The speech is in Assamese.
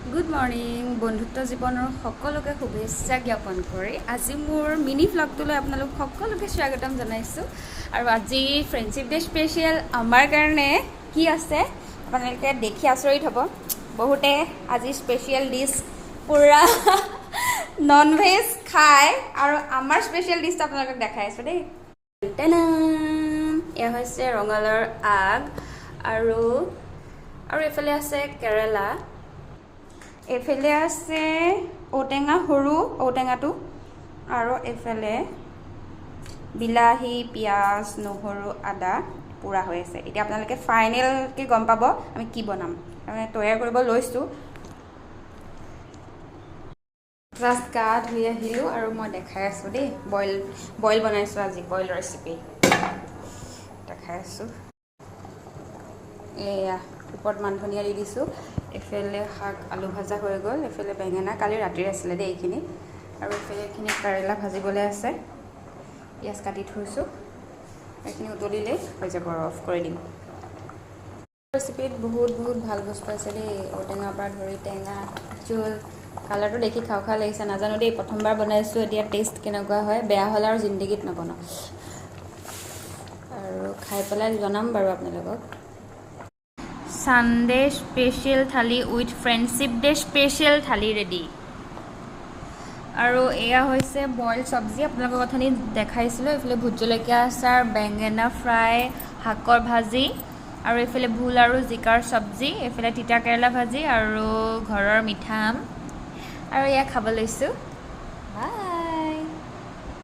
গুড মৰ্ণিং বন্ধুত্ব জীৱনৰ সকলোকে শুভেচ্ছা জ্ঞাপন কৰি আজি মোৰ মিনি ভ্লগটোলৈ আপোনালোক সকলোকে স্বাগতম জনাইছোঁ আৰু আজি ফ্ৰেণ্ডশ্বিপ ডে স্পেচিয়েল আমাৰ কাৰণে কি আছে আপোনালোকে দেখি আচৰিত হ'ব বহুতে আজি স্পেচিয়েল ডিছ পূৰা নন ভেজ খায় আৰু আমাৰ স্পেচিয়েল ডিছটো আপোনালোকক দেখাই আছোঁ দেই এয়া হৈছে ৰঙালাওৰ আগ আৰু এইফালে আছে কেৰেলা এইফালে আছে ঔটেঙা সৰু ঔটেঙাটো আৰু এইফালে বিলাহী পিঁয়াজ নহৰু আদা পুৰা হৈ আছে এতিয়া আপোনালোকে ফাইনেলকৈ গম পাব আমি কি বনাম তাৰমানে তৈয়াৰ কৰিব লৈছোঁ জাষ্ট গা ধুই আহিলোঁ আৰু মই দেখাই আছোঁ দেই বইল বনাইছোঁ আজি বইল ৰেচিপি দেখাই আছোঁ এয়া ওপৰত মান ধনিয়া দি দিছোঁ এইফালে শাক আলু ভাজা হৈ গ'ল এইফালে বেঙেনা কালি ৰাতিৰ আছিলে দেই এইখিনি আৰু এইফালে এইখিনি কেৰেলা ভাজিবলৈ আছে পিঁয়াজ কাটি থৈছোঁ এইখিনি উতলিলেই হৈ যাব আৰু অফ কৰি দিম ৰেচিপিত বহুত ভাল বস্তু আছে দেই ঔটেঙাৰ পৰা ধৰি টেঙা জোল কালাৰটো দেখি খাওঁ খাওঁ লাগিছে নাজানো দেই প্ৰথমবাৰ বনাইছোঁ এতিয়া টেষ্ট কেনেকুৱা হয় বেয়া হ'লে আৰু জিন্দগীত নবনাওঁ আৰু খাই পেলাই জনাম বাৰু আপোনালোকক Sunday special thali with friendship day special thali ready আৰু এয়া হৈছে বইল চব্জি আপোনালোকৰ কথানি দেখাইছিলোঁ এইফালে ভোট জলকীয়া আচাৰ বেঙেনা ফ্ৰাই শাকৰ ভাজি আৰু এইফালে ভোল আৰু জিকাৰ চব্জি এইফালে তিতা কেৰেলা ভাজি আৰু ঘৰৰ মিঠা আম আৰু এয়া খাব লৈছোঁ বাই